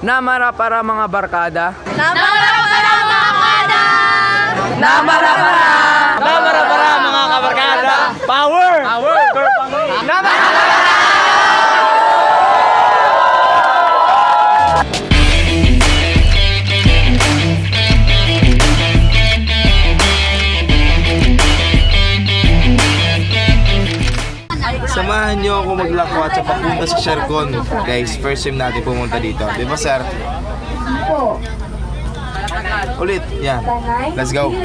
Namara para mga barkada. Namara para mga kada! Namara para! Namara para mga kabarkada! Power! Power! Namara! Samahan nyo ako maglakwat sa papunta sa Shercon. Guys, first time natin pumunta dito. Di ba, sir? Ulit. Yan. Let's go.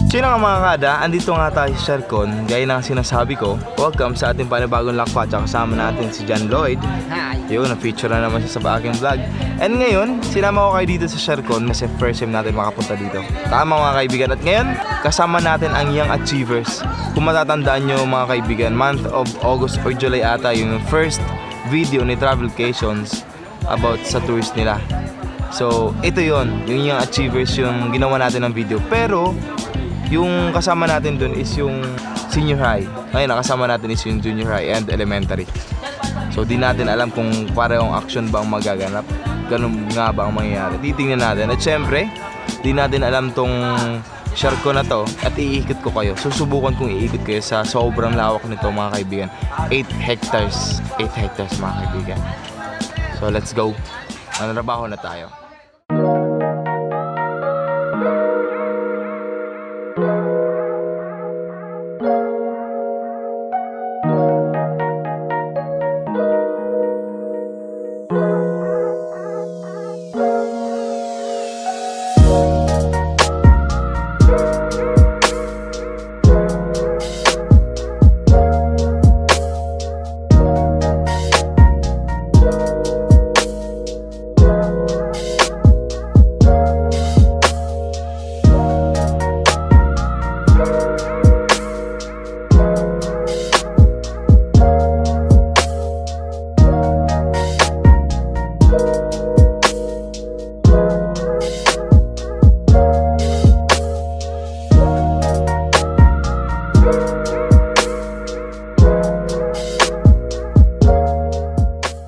Sino nga mga kada, andito nga tayo sa Shercon. Gaya ng sinasabi ko, welcome sa ating panibagong lakwat. Kasama natin si John Lloyd. Yun, na-feature na naman siya sa aking vlog. And ngayon, sinama ko kayo dito sa Shercon kasi first time natin makapunta dito. Tama mga kaibigan. At ngayon, kasama natin ang Young Achievers. Kung matatandaan nyo mga kaibigan, month of August or July ata yung first video ni Travelcations about sa tourist nila. So, ito yon, yung Young Achievers yung ginawa natin ng video. Pero, yung kasama natin dun is yung senior high. Ngayon, nakasama natin is yung junior high and elementary. So, di natin alam kung parehong action ba ang magaganap. Ganun nga ba ang mangyayari. Titingnan natin. At syempre, di natin alam tong Shercon na to at iikot ko kayo. Susubukan kong iikot kayo sa sobrang lawak nito mga kaibigan. 8 hectares. 8 hectares mga kaibigan. So, let's go. Manarabaho na tayo.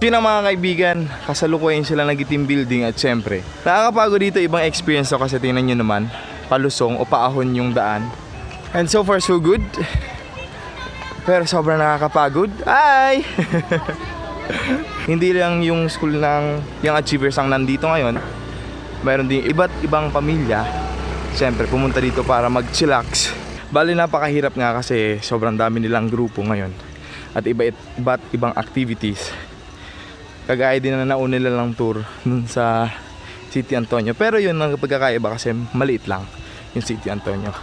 Yun ang mga kaibigan, kasalukuyan sila nag-team building at syempre nakakapagod dito, ibang experience ako kasi tingnan nyo naman, palusong o paahon yung daan. And so far so good. Pero sobrang nakakapagod. Ay! Hindi lang yung school ng Young Achievers ang nandito ngayon. Mayroon din iba't ibang pamilya syempre pumunta dito para mag-chillax. Bali napakahirap nga kasi sobrang dami nilang grupo ngayon. At iba't ibang activities. Kagaya din na nauna nilang tour dun sa City Antonio. Pero yun ang pagkakaiba kasi maliit lang yung City Antonio.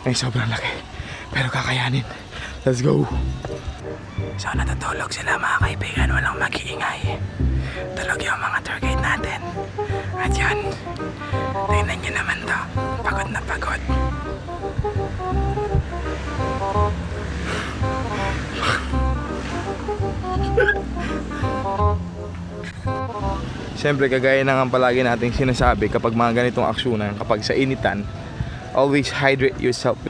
Ay sobrang laki. Pero kakayanin. Let's go. So natutulog sila mga kaibigan. Walang mag-iingay. Tulog yung mga tour guide natin. At yun, tingnan nyo naman to. Pagod na pagod. Siyempre kagaya na nga palagi nating sinasabi kapag mga ganitong aksyonan, kapag sa initan, always hydrate yourself.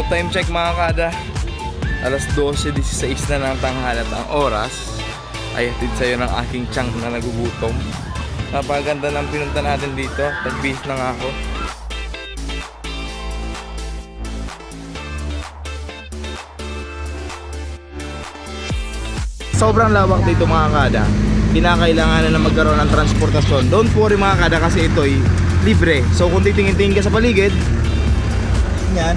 Time check mga kada, alas 12:16 na ng tanghalat ang oras. Ay hatid sa'yo ng aking tiyan na nagugutom. Napaganda ng pinunta natin dito. Nagbihis na nga ako. Sobrang lawak dito mga kada. Kinakailangan na magkaroon ng transportasyon. Don't worry mga kada kasi ito'y libre. So kung titingin-tingin ka sa paligid, yan.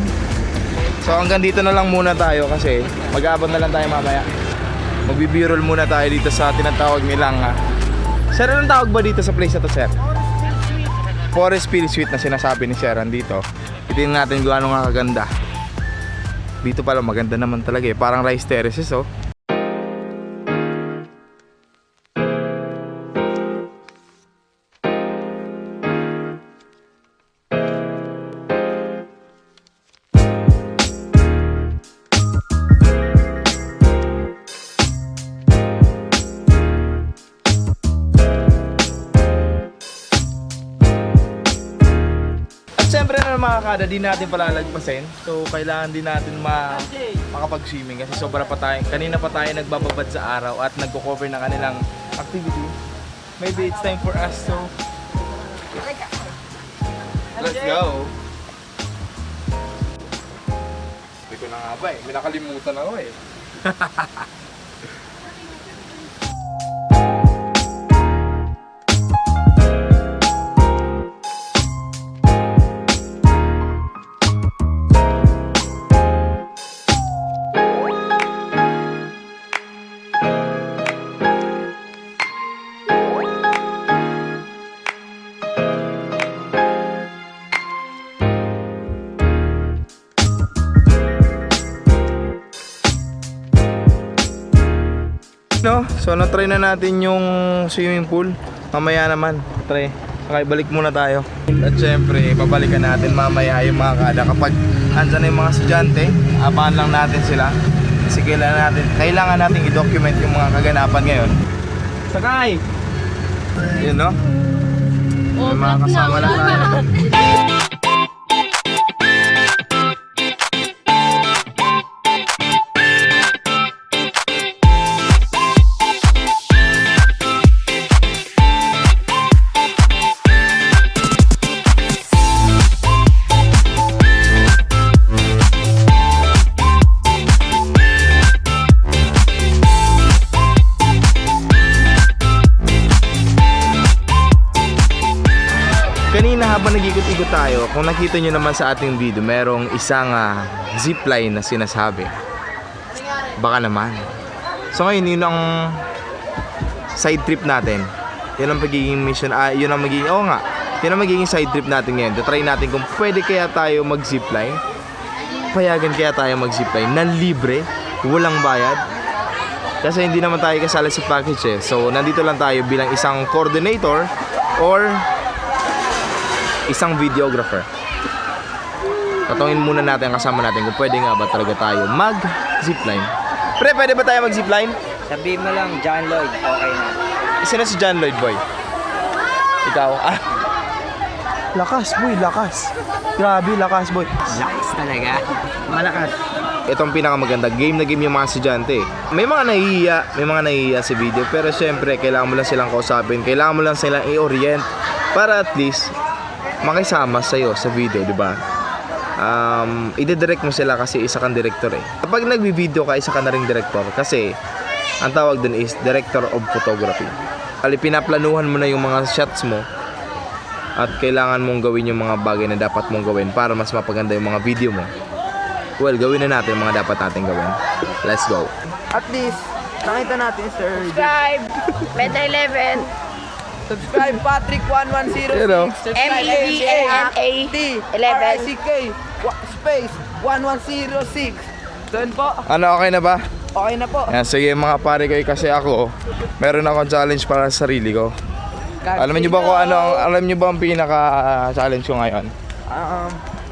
So hanggang dito na lang muna tayo kasi mag-aabot na lang tayo mamaya. Magbi-b-roll muna tayo dito sa tinatawag nilang Sir, anong tawag ba dito sa place na to, sir? forest feel sweet na sinasabi ni Sharon dito. Itingnan natin kung ano nga kaganda. Dito pala maganda naman talaga eh. Parang rice terraces oh. Siyempre na mga kada, di natin palalagpasin. So, kailangan din natin makapag-swimming kasi sobra pa tayo. Kanina pa tayo nagbababad sa araw at nagko-cover ng kanilang activity. Maybe it's time for us to... Let's go! Hindi ko na nga ba eh. May nakalimutan ako eh. No? So na-try na natin yung swimming pool. Mamaya naman, try. Okay, balik muna tayo. At syempre, babalikan natin mamaya yung mga kada. Kapag andyan na yung mga estudyante, abangan lang natin sila. Kasi kailangan natin i-document yung mga kaganapan ngayon. Sakay! Yun no? May mga kasama na tayo. Kanina habang nag-ikot-ikot tayo, kung nakita nyo naman sa ating video, merong isang zipline na sinasabi. Baka naman. So ngayon, yun ang side trip natin. Yun ang pagiging mission, yun ang magiging, yun ang magiging side trip natin ngayon. Try natin kung pwede kaya tayo mag-zipline. Payagan kaya tayo mag-zipline na libre, walang bayad. Kasi hindi naman tayo kasali sa package eh. So nandito lang tayo bilang isang coordinator or isang videographer. Tatawin muna natin ang kasama natin kung pwede nga ba talaga tayo mag-zipline. Pre, pwede ba tayo mag-zipline? Sabihin mo lang, John Lloyd, okay na. Isa na si John Lloyd, boy. Ikaw, lakas, boy, lakas. Grabe, lakas, boy. Lakas talaga. Malakas. Itong pinakamaganda, game na game yung mga estudyante. May mga nahihiya sa video. Pero syempre, kailangan mo lang silang kausapin. Kailangan mo lang silang i-orient para at least makisama sa'yo sa video, di ba? Ide-direct mo sila kasi isa kang director eh. Kapag nagbi-video ka, isa ka na ring director kasi ang tawag dun is director of photography. Kali pinaplanuhan mo na yung mga shots mo at kailangan mong gawin yung mga bagay na dapat mong gawin para mas mapaganda yung mga video mo. Well, gawin na natin yung mga dapat natin gawin. Let's go. At least, nakita natin, sir. Subscribe. Meta 11. Subscribe, Patrick 1106. Hello. MEDANA 11. RICK space 1106. Doon po. Ano, okay na ba? Okay na po. Yan, sige mga pare ko kasi ako, meron akong challenge para sa sarili ko. Alam niyo ba kung alam niyo ba ang pinaka-challenge ko ngayon?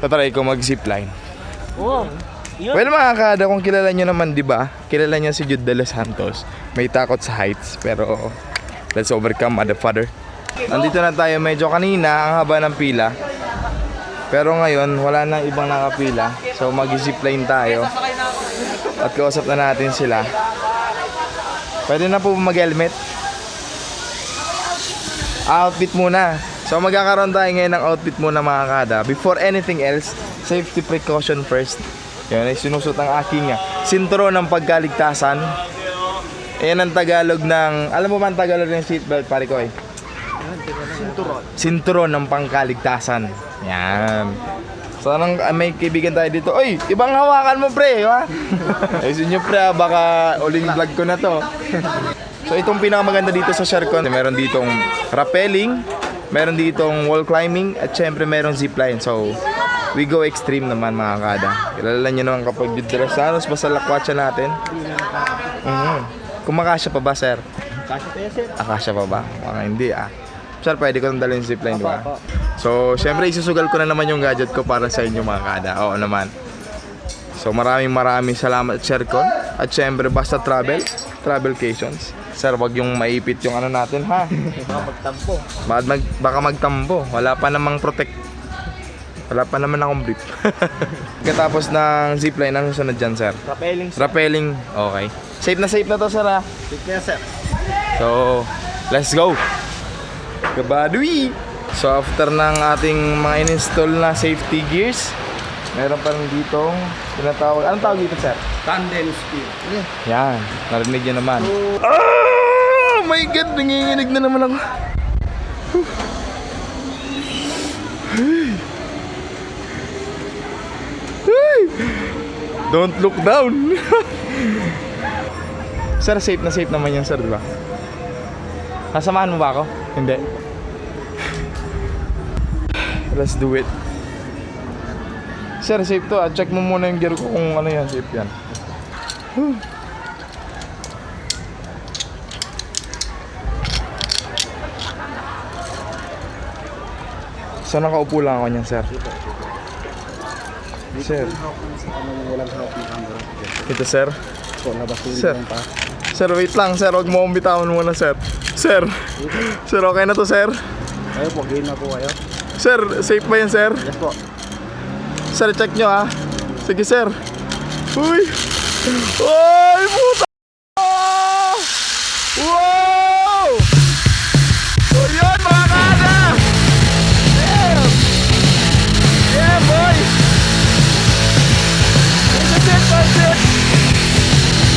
Tatry ko mag-zipline. Oh, Well mga kada, kung kilala niyo naman, di ba? Kilala niyo si Jude De Los Santos. May takot sa heights, pero let's overcome, motherfucker. Nandito na tayo, medyo kanina ang haba ng pila. Pero ngayon, wala nang ibang nakapila. So mag-zipline tayo. At kausap na natin sila. Pwede na po mag-helmet. Outfit muna. So magkakaroon tayo ngayon ng outfit muna mga kada. Before anything else, safety precaution first. Yan ay sinusot ang aking sinturo ng pagkaligtasan. Ayan ang Tagalog ng... Alam mo ba ang Tagalog ng seatbelt, pare ko eh? Sinturon ng pangkaligtasan. Yan. So may kaibigan tayo dito. Oy, ibang hawakan mo pre, ha? Ayusin nyo pre, baka uling vlog ko na to. So itong pinakamaganda dito sa Shercon, meron ditong rappelling, Meron ditong wall climbing at syempre meron zipline. So, we go extreme naman mga kada. Kilala nyo naman kapag dito sa Anos, basta lakwatsa natin. Kumakasya pa ba, sir? Akasya pa ba? Mga hindi Sir, pwede ko nang dalhin yung zipline, di ba? So, syempre isusugal ko na naman yung gadget ko para sa inyo mga kada. Oo naman. So, maraming salamat Shercon. At syempre, basta travelcations. Sir, wag yung maipit yung ano natin, ha? Baka magtampo. Baka magtambo. Wala pa namang protect. Wala pa naman akong brief. Pagkatapos ng zipline, ano sunod dyan, sir? Rappelling. Rappelling. Okay. Safe na to, sir, ha? Yes, sir. So, let's go! Kabadui! So, after ng ating mga in-install na safety gears, meron pa rin ditong tinatawag. Anong tawag dito, sir? Tandem speed. Yan. Narinig nyo naman. Oh my God! Nanginginig na naman ako. Don't look down. Sir, safe naman yan, sir, di ba? Nasamahan mo ba ako? Hindi. Let's do it. Sir, safe to. Check mo muna yung gear ko kung ano yan, safe yan. So, nakaupo lang ako niyan, sir. Sir. Ito, sir. Sir. Sir, wait lang, sir. Huwag mo akong bitawan muna, sir. Sir. Sir, okay na to, sir? Kayo po, game na po kayo. Sir, safe ba yan, sir? Yes po. Sir, check nyo, ha? Sige, sir. Uy! Uy, puta! Wow! So, yun, mga kada! Damn! Yeah, boys! That's it!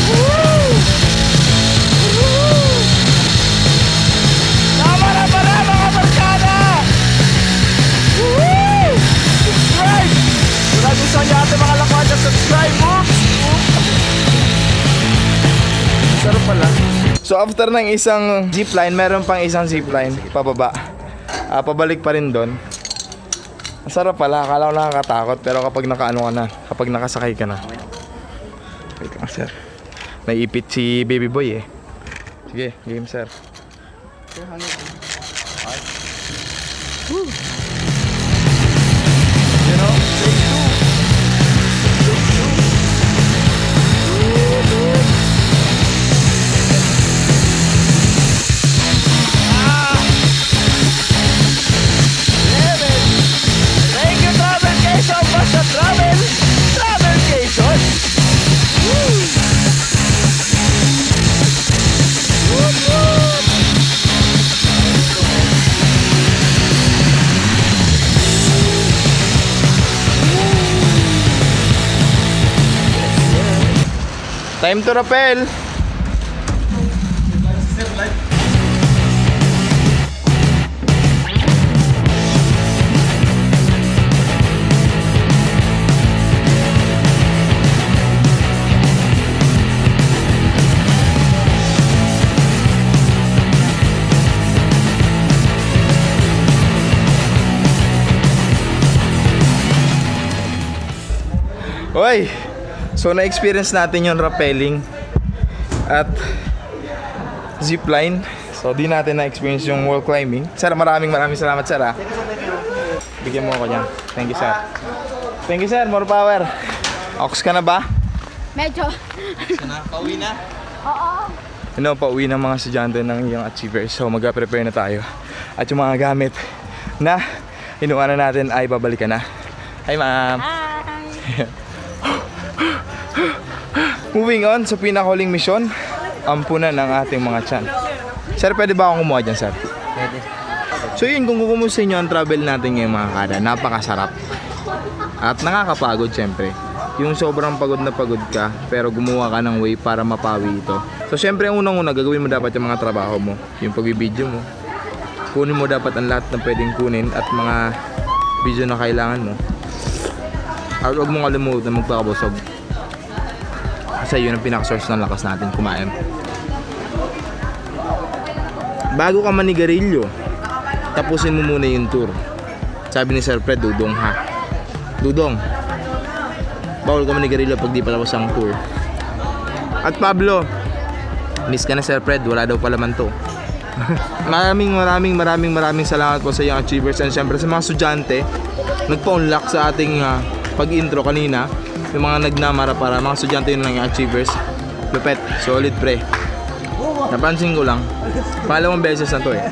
Woo! Woo! Tama na pala, mga barkada! Woo! Subscribe! Kung nagustuhan niyo ating mga lakwatsa, subscribe! Oops! Sarap pala. So after ng isang zipline, meron pang isang zipline pababa. Pabalik pa rin doon. Masarap pala, akala ko nakakatakot pero kapag nakaano ka na, kapag nakasakay ka na. Wait lang, sir. Naiipit si baby boy eh. Sige, game, sir. Woo. You know, take two. Thank you, Travelcation! Basta Travelcation! Woo! Woop, woop! Time to rappel! Oy! So na-experience natin yung rappelling at zipline. So di natin na-experience yung wall climbing. Sir, maraming salamat, sir, ha. Bigyan mo ako niyan. Thank you, sir. Thank you, sir. More power. Ox ka na ba? Medyo. Pauwi na. Oo. Ano, pauwi ng mga estudyante ng iyong achievers. So mag-prepare na tayo. At yung mga gamit na inuwanan natin ay babalikan na. Hi, ma'am. Hi. Moving on sa pinakahuling misyon, ampunan ng ating mga tiyan. Sir, pwede ba akong kumuha dyan, sir? Pwede. So yun, kung kukumusta nyo ang travel natin ngayon mga kada, napakasarap. At nakakapagod syempre. Yung sobrang pagod na pagod ka, pero gumawa ka ng way para mapawi ito. So syempre, ang unang-una, gagawin mo dapat yung mga trabaho mo. Yung pag-video mo. Kunin mo dapat ang lahat ng pwedeng kunin at mga video na kailangan mo. At huwag mong kalimutan magpakabusog. Kasi yun ang pinaka-source ng lakas natin kumain. Bago ka manigarilyo, tapusin mo muna yung tour. Sabi ni Sir Fred, Dudong ha. Dudong, bawal ka manigarilyo pag di pa tapos ang tour. At Pablo, miss ka na Sir Fred, wala daw pala man to. maraming salamat po sa Young Achievers and syempre sa mga estudyante nagpa-unlock sa ating pag-intro kanina. Yung mga nagnamara para mga estudyante yun ng Young Achievers. Lupet, solid pre. Napansin ko lang, pangalawang beses na to eh.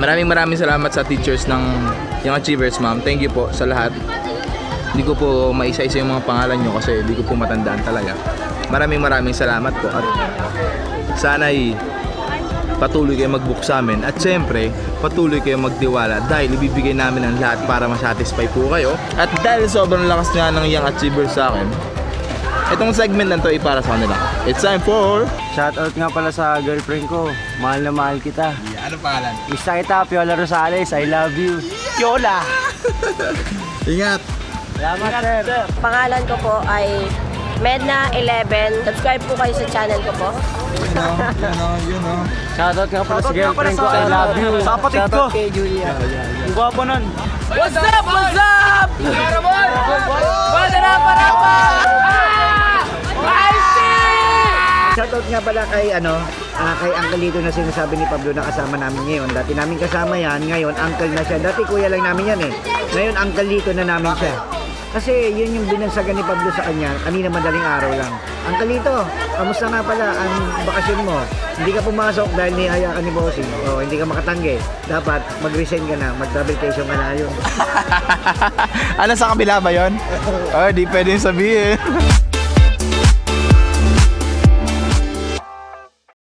Maraming salamat sa teachers ng Young Achievers, ma'am. Thank you po sa lahat. Hindi ko po maisa-isa yung mga pangalan nyo kasi hindi ko po matandaan talaga. Maraming salamat po at sana'y patuloy kayo mag-book sa amin at siyempre patuloy kayo magtiwala dahil ibibigay namin ang lahat para masatisfy po kayo. At dahil sobrang lakas nga ng Young Achievers sa akin, itong segment lang to ay para sa kanila. It's time for... Shoutout nga pala sa girlfriend ko. Mahal na mahal kita. Yeah, ano pangalan? Isa kita, Piola Rosales. I love you. Piola! Ingat! Salamat, sir. Pangalan ko po ay Medna11. Subscribe po kayo sa channel ko po. Yun o. Shoutout nga pala sa girlfriend ko. I love you. Sa kapatid ko. Shoutout kay Julia. Ang gwapo nun. What's up? What's up? Shoutout nga pala kay kay Uncle Lito na sinasabi ni Pablo na kasama namin ngayon. Dati namin kasama yan, ngayon Uncle na siya. Dati kuya lang namin yan eh. Ngayon Uncle Lito na namin siya. Kasi yun yung binansagan ni Pablo sa kanya, kanina madaling araw lang. Uncle Lito, kamusta nga pala ang bakasyon mo? Hindi ka pumasok dahil nihaya ka ni Bossing. O hindi ka makatanggi. Dapat mag-resign ka na, mag-travelcation ka na yun. Ano sa kabila ba yun? Oh, di pwedeng sabihin.